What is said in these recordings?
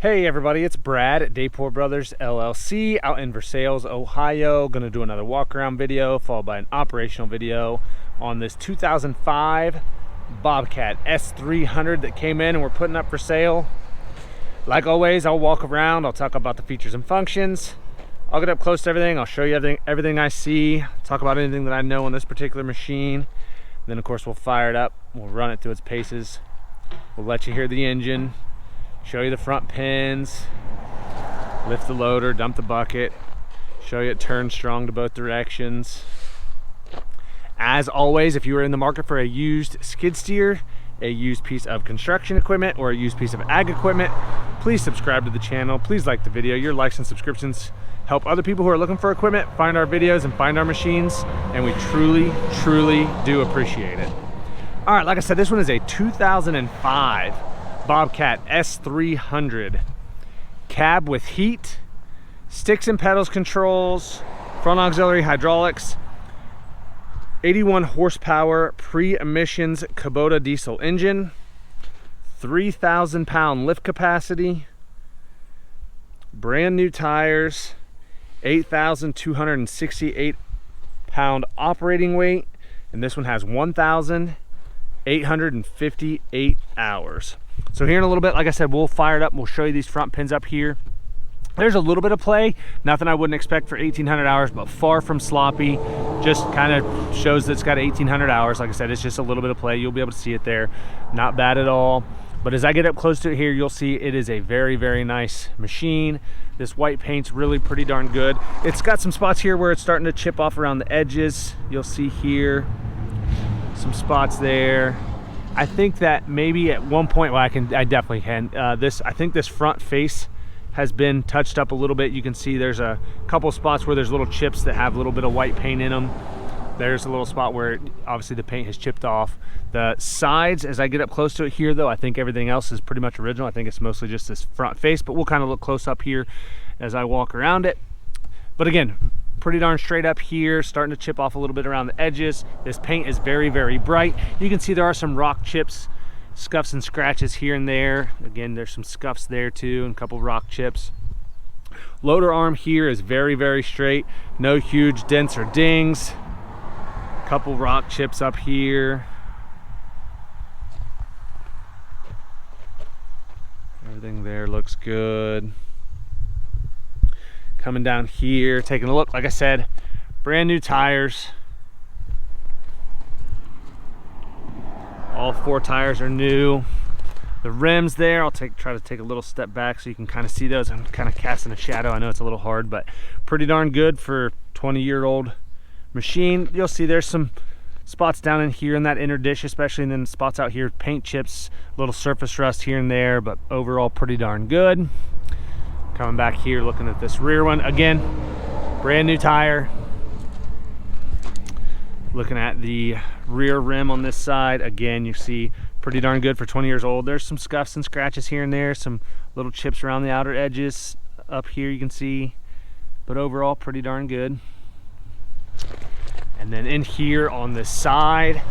Hey everybody, it's Brad at Dayport Brothers LLC out in Versailles, Ohio. Gonna do another walk around video followed by an operational video on this 2005 Bobcat S300 that came in and we're putting up for sale. Like always, I'll walk around, I'll talk about the features and functions. I'll get up close to everything, I'll show you everything I see, talk about anything that I know on this particular machine. And then of course we'll fire it up, we'll run it through its paces. We'll let you hear the engine, show you the front pins, lift the loader, dump the bucket, show you it turns strong to both directions. As always, if you are in the market for a used skid steer, a used piece of construction equipment, or a used piece of ag equipment, please subscribe to the channel. Please like the video. Your likes and subscriptions help other people who are looking for equipment find our videos and find our machines, and we truly do appreciate it. All right, like I said, this one is a 2005 Bobcat S300 cab with heat, sticks and pedals controls, front auxiliary hydraulics, 81 horsepower pre-emissions Kubota diesel engine, 3,000 pound lift capacity, brand new tires, 8,268 pound operating weight, and this one has 1,858 hours. So here in a little bit, like I said, we'll fire it up and we'll show you these front pins up here. There's a little bit of play, nothing I wouldn't expect for 1,800 hours, but far from sloppy. Just kind of shows that it's got 1,800 hours. Like I said, it's just a little bit of play. You'll be able to see it there. Not bad at all. But as I get up close to it here, you'll see it is a very nice machine. This white paint's really pretty darn good. It's got some spots here where it's starting to chip off around the edges. You'll see here some spots there. I think that maybe at one point, well, I definitely can. I think this front face has been touched up a little bit. You can see there's a couple spots where there's little chips that have a little bit of white paint in them. There's a little spot where obviously the paint has chipped off. The sides, as I get up close to it here though, I think everything else is pretty much original. I think it's mostly just this front face, but we'll kind of look close up here as I walk around it. But again, pretty darn straight up here, starting to chip off a little bit around the edges. This paint is very bright. You can see there are some rock chips, scuffs and scratches here and there. Again, there's some scuffs there too, and a couple rock chips. Loader arm here is very straight. No huge dents or dings. Couple rock chips up here. Everything there looks good. Coming down here, taking a look, like I said, brand new tires. All 4 tires are new. The rims there, I'll try to take a little step back so you can kind of see those. I'm kind of casting a shadow. I know it's a little hard, but pretty darn good for a 20-year-old machine. You'll see there's some spots down in here in that inner dish especially, and then spots out here, paint chips, little surface rust here and there, but overall pretty darn good. Coming back here, looking at this rear one, again, brand new tire. Looking at the rear rim on this side, again, you see pretty darn good for 20 years old. There's some scuffs and scratches here and there, some little chips around the outer edges up here you can see, but overall pretty darn good. And then in here on the side,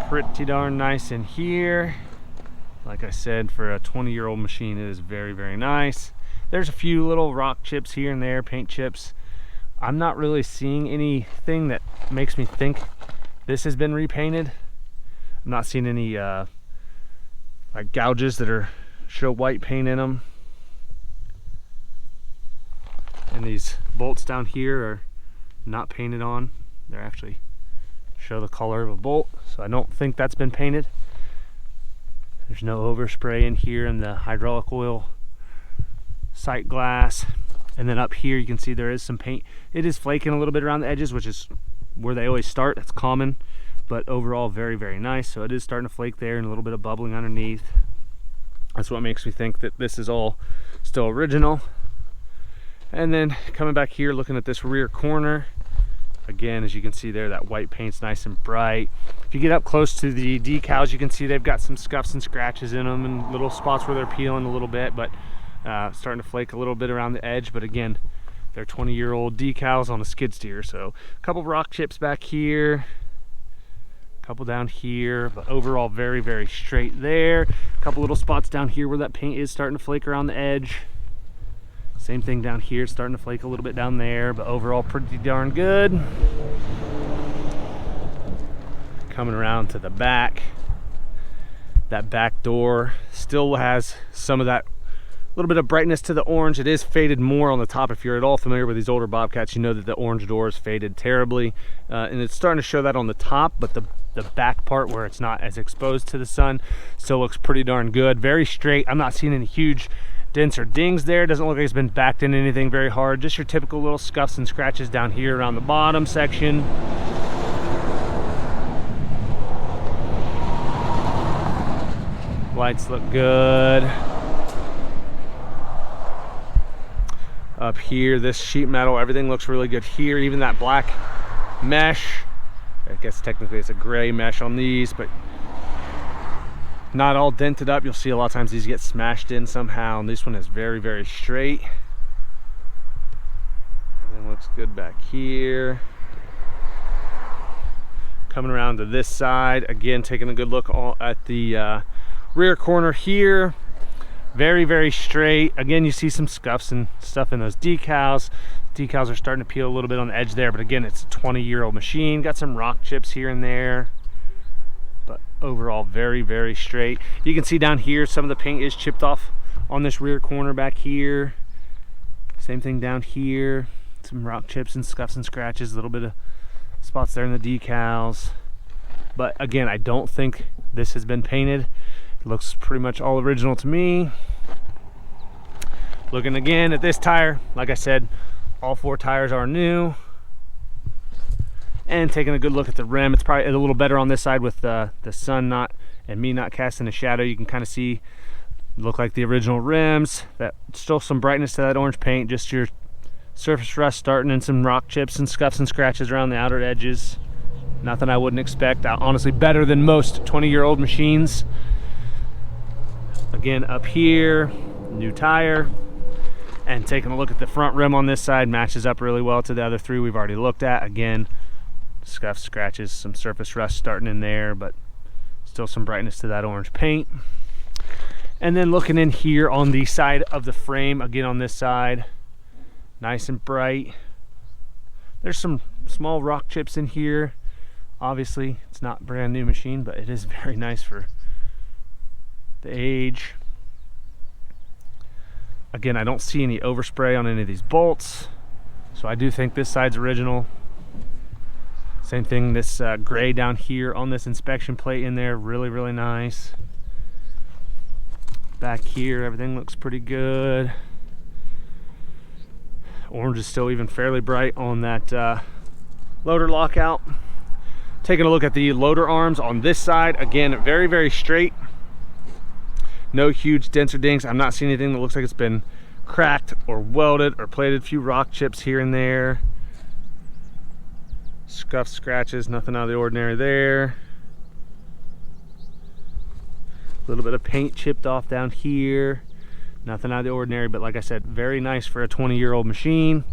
pretty darn nice in here. Like I said, for a 20-year-old machine, it is very nice. There's a few little rock chips here and there, paint chips. I'm not really seeing anything that makes me think this has been repainted. I'm not seeing any like gouges that show white paint in them. And these bolts down here are not painted on. They actually show the color of a bolt, so I don't think that's been painted. There's no overspray in here in the hydraulic oil sight glass. And then up here you can see there is some paint. It is flaking a little bit around the edges, which is where they always start. That's common, but overall very nice. So it is starting to flake there and a little bit of bubbling underneath. That's what makes me think that this is all still original. And then coming back here, looking at this rear corner, again, as you can see there, that white paint's nice and bright. If you get up close to the decals, you can see they've got some scuffs and scratches in them and little spots where they're peeling a little bit, but starting to flake a little bit around the edge. But again, they're 20-year-old decals on a skid steer. So a couple rock chips back here, Couple down here, but overall very, very straight there. A couple little spots down here where that paint is starting to flake around the edge. Same thing down here, starting to flake a little bit down there, but overall pretty darn good. Coming around to the back. That back door still has some of that little bit of brightness to the orange. It is faded more on the top. If you're at all familiar with these older Bobcats, you know that the orange door is faded terribly. And it's starting to show that on the top, but the back part where it's not as exposed to the sun still looks pretty darn good. Very straight. I'm not seeing any huge dents or dings there. It doesn't look like it's been backed into anything very hard. Just your typical little scuffs and scratches down here around the bottom section. Lights look good. Up here, this sheet metal, everything looks really good here. Even that black mesh, I guess technically it's a gray mesh on these, but not all dented up. You'll see a lot of times these get smashed in somehow, and this one is very, very straight. And then looks good back here. Coming around to this side, again, taking a good look at the rear corner here. Very, very straight. Again, you see some scuffs and stuff in those decals. Decals are starting to peel a little bit on the edge there, but again, it's a 20-year-old machine. Got some rock chips here and there, but overall very, very straight. You can see down here some of the paint is chipped off on this rear corner back here. Same thing down here. Some rock chips and scuffs and scratches, a little bit of spots there in the decals. But again, I don't think this has been painted. It looks pretty much all original to me. Looking again at this tire, like I said, all 4 tires are new. And taking a good look at the rim, it's probably a little better on this side with the sun and me not casting a shadow. You can kind of see, look like the original rims. That still some brightness to that orange paint, just your surface rust starting, and some rock chips and scuffs and scratches around the outer edges. Nothing I wouldn't expect. Honestly, better than most 20-year-old machines. Again, up here, new tire. And taking a look at the front rim on this side, matches up really well to the other 3 we've already looked at. Again, scuffs, scratches, some surface rust starting in there, but still some brightness to that orange paint. And then looking in here on the side of the frame, again on this side, nice and bright. There's some small rock chips in here. Obviously, it's not a brand new machine, but it is very nice for the age. Again, I don't see any overspray on any of these bolts, so I do think this side's original. Same thing, this gray down here on this inspection plate in there, really, really nice. Back here, everything looks pretty good. Orange is still even fairly bright on that loader lockout. Taking a look at the loader arms on this side, again, very, very straight. No huge dents or dings. I'm not seeing anything that looks like it's been cracked or welded or plated. A few rock chips here and there. Scuffs, scratches, nothing out of the ordinary there. A little bit of paint chipped off down here. Nothing out of the ordinary, but like I said, very nice for a 20-year-old machine.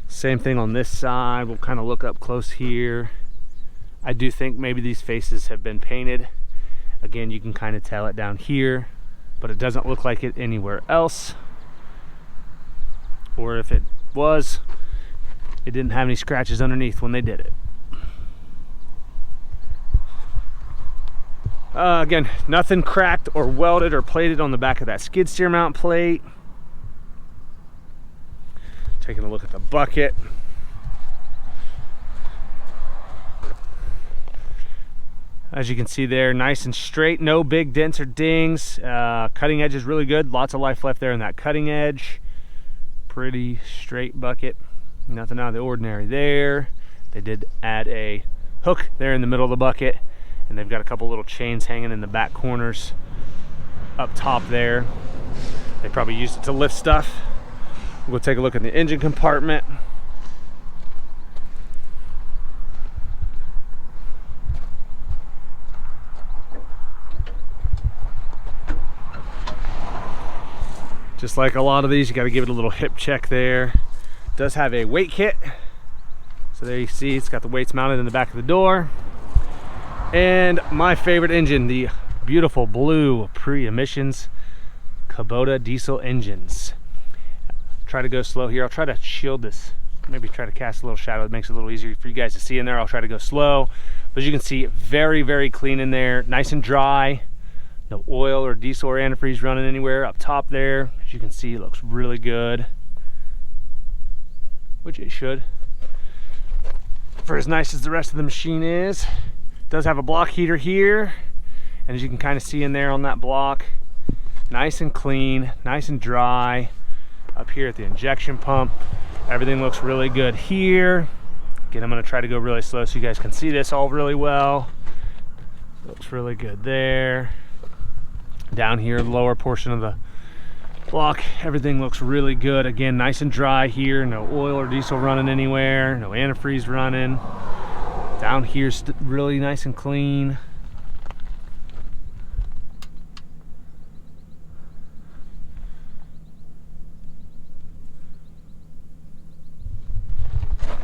Same thing on this side. We'll kind of look up close here. I do think maybe these faces have been painted. Again, you can kind of tell it down here, but it doesn't look like it anywhere else. Or if it was, it didn't have any scratches underneath when they did it. Again, nothing cracked or welded or plated on the back of that skid steer mount plate. Taking a look at the bucket. As you can see there, nice and straight, no big dents or dings. Cutting edge is really good. Lots of life left there in that cutting edge. Pretty straight bucket. Nothing out of the ordinary there. They did add a hook there in the middle of the bucket, and they've got a couple little chains hanging in the back corners up top there. They probably used it to lift stuff. We'll take a look at the engine compartment. Just like a lot of these, you got to give it a little hip check there. It does have a weight kit. So there you see it's got the weights mounted in the back of the door. And my favorite engine, the beautiful blue pre-emissions Kubota diesel engines. Try to go slow here. I'll try to shield this, maybe try to cast a little shadow. It makes it a little easier for you guys to see in there. I'll try to go slow, but as you can see, very, very clean in there, nice and dry. No oil or diesel or antifreeze running anywhere up top there. As you can see, it looks really good, which it should, for as nice as the rest of the machine is. It does have a block heater here, and as you can kind of see in there on that block, nice and clean, nice and dry. Up here at the injection pump, everything looks really good here. Again, I'm going to try to go really slow so you guys can see this all really well. Looks really good there. Down here, the lower portion of the block, everything looks really good. Again, nice and dry here. No oil or diesel running anywhere. No antifreeze running. Down here's really nice and clean.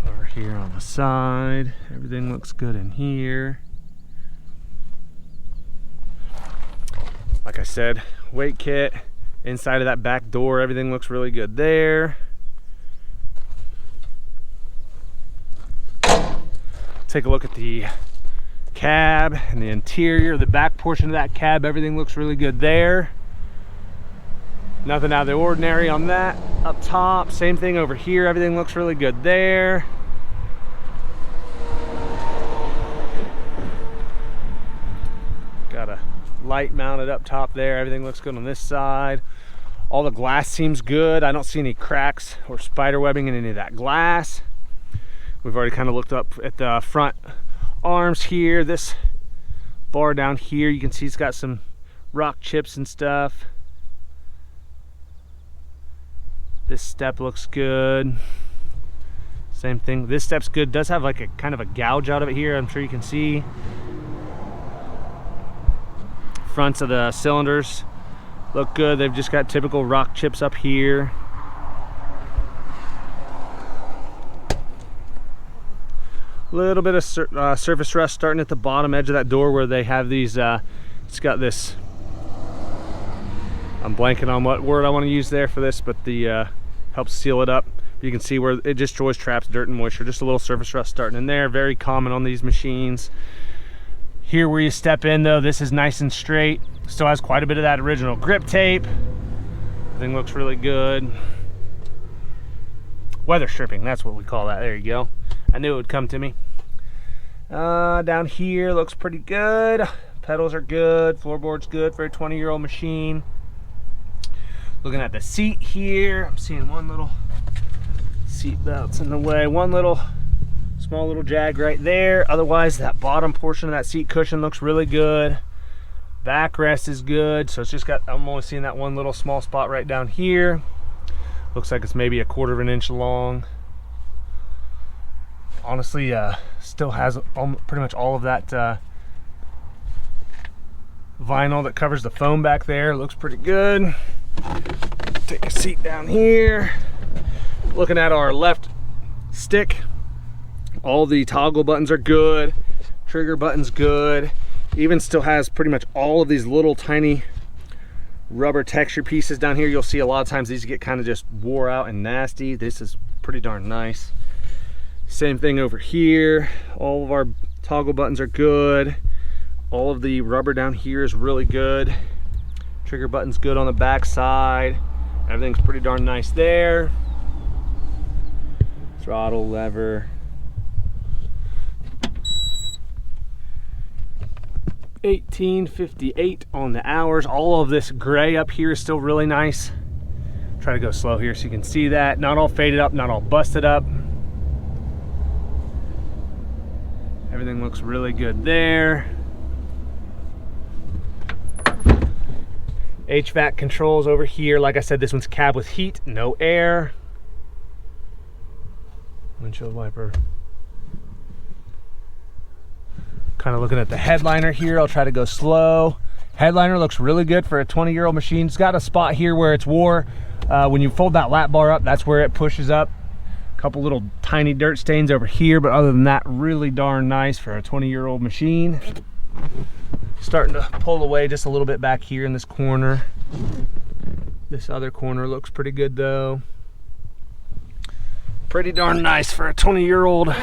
Over here on the side, everything looks good in here. Like I said, weight kit, inside of that back door, everything looks really good there. Take a look at the cab and the interior, the back portion of that cab, everything looks really good there. Nothing out of the ordinary on that. Up top, same thing over here, everything looks really good there. Got a light mounted up top there, everything looks good on this side. All the glass seems good. I don't see any cracks or spider webbing in any of that glass. We've already kind of looked up at the front arms here. This bar down here, you can see it's got some rock chips and stuff. This step looks good. Same thing, this step's good. Does have like a kind of a gouge out of it here, I'm sure you can see. Fronts of the cylinders look good. They've just got typical rock chips up here. A little bit of surface rust starting at the bottom edge of that door where they have these, it's got this, I'm blanking on what word I want to use there for this, but the helps seal it up. You can see where it just always traps dirt and moisture. Just a little surface rust starting in there. Very common on these machines. Here where you step in though, this is nice and straight. Still has quite a bit of that original grip tape. Everything looks really good. Weather stripping, that's what we call that. There you go. I knew it would come to me. Down here looks pretty good. Pedals are good. Floorboard's good for a 20-year-old machine. Looking at the seat here, I'm seeing one little seat belt's in the way. One little small little jag right there. Otherwise, that bottom portion of that seat cushion looks really good. Backrest is good. So it's just got, I'm only seeing that one little small spot right down here. Looks like it's maybe 1/4 of an inch long. Honestly, still has pretty much all of that vinyl that covers the foam back there. Looks pretty good. Take a seat down here. Looking at our left stick, all the toggle buttons are good. Trigger button's good. Even still has pretty much all of these little tiny rubber texture pieces down here. You'll see a lot of times these get kind of just wore out and nasty. This is pretty darn nice. Same thing over here. All of our toggle buttons are good. All of the rubber down here is really good. Trigger button's good on the back side. Everything's pretty darn nice there. Throttle lever. 1858 on the hours. All of this gray up here is still really nice. Try to go slow here so you can see that. Not all faded up, not all busted up. Everything looks really good there. HVAC controls over here. Like I said, this one's cab with heat, no air. Windshield wiper. Kind of looking at the headliner here. I'll try to go slow. Headliner looks really good for a 20-year-old machine. It's got a spot here where it's wore. When you fold that lap bar up, that's where it pushes up. A couple little tiny dirt stains over here, but other than that, really darn nice for a 20-year-old machine. Starting to pull away just a little bit back here in this corner. This other corner looks pretty good though. Pretty darn nice for a 20-year-old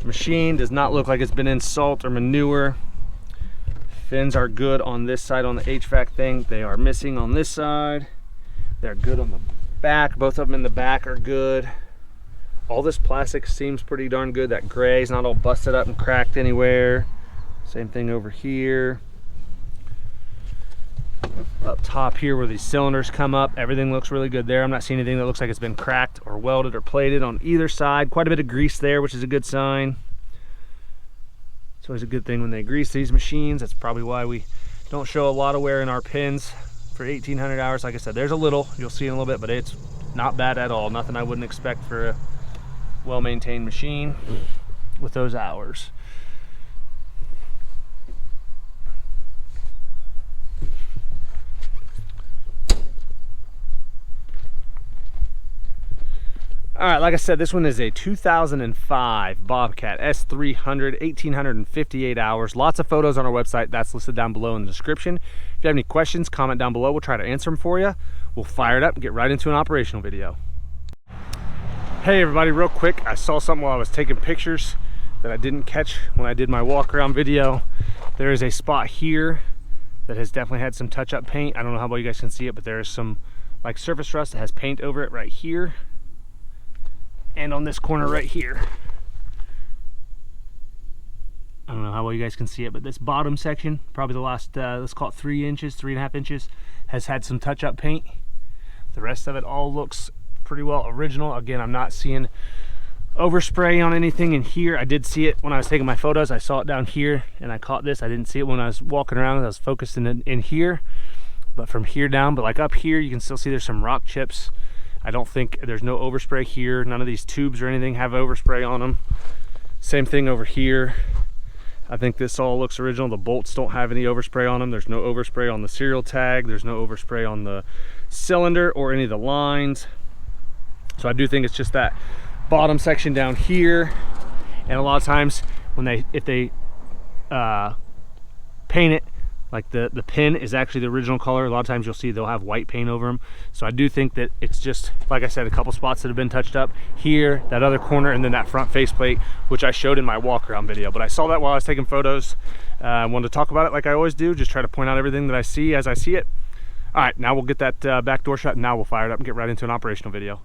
machine. Does not look like it's been in salt or manure. Fins are good on this side on the HVAC thing. They are missing on this side. They're good on the back. Both of them in the back are good. All this plastic seems pretty darn good. That gray is not all busted up and cracked anywhere. Same thing over here. Up top here where these cylinders come up, everything looks really good there. I'm not seeing anything that looks like it's been cracked or welded or plated on either side. Quite a bit of grease there, which is a good sign. It's always a good thing when they grease these machines. That's probably why we don't show a lot of wear in our pins for 1,800 hours. Like I said, there's a little, you'll see in a little bit, but it's not bad at all. Nothing I wouldn't expect for a well-maintained machine with those hours. All right, like I said, this one is a 2005 Bobcat S300, 1,858 hours. Lots of photos on our website. That's listed down below in the description. If you have any questions, comment down below. We'll try to answer them for you. We'll fire it up and get right into an operational video. Hey everybody, real quick, I saw something while I was taking pictures that I didn't catch when I did my walk around video. There is a spot here that has definitely had some touch-up paint. I don't know how well you guys can see it, but there is some like surface rust that has paint over it right here. And on this corner right here. I don't know how well you guys can see it, but this bottom section, probably the last, let's call it 3 inches, 3.5 inches, has had some touch-up paint. The rest of it all looks pretty well original. Again, I'm not seeing overspray on anything in here. I did see it when I was taking my photos. I saw it down here, and I caught this. I didn't see it when I was walking around. I was focused in here, but from here down, but like up here, you can still see there's some rock chips. I don't think there's no overspray here. None of these tubes or anything have overspray on them. Same thing over here. I think this all looks original. The bolts don't have any overspray on them. There's no overspray on the serial tag. There's no overspray on the cylinder or any of the lines. So I do think it's just that bottom section down here. And a lot of times when if they paint it, like the pin is actually the original color. A lot of times you'll see they'll have white paint over them. So I do think that it's just, like I said, a couple spots that have been touched up. Here, that other corner, and then that front faceplate, which I showed in my walk around video. But I saw that while I was taking photos. I wanted to talk about it like I always do, just try to point out everything that I see as I see it. All right, now we'll get that back door shut, and now we'll fire it up and get right into an operational video.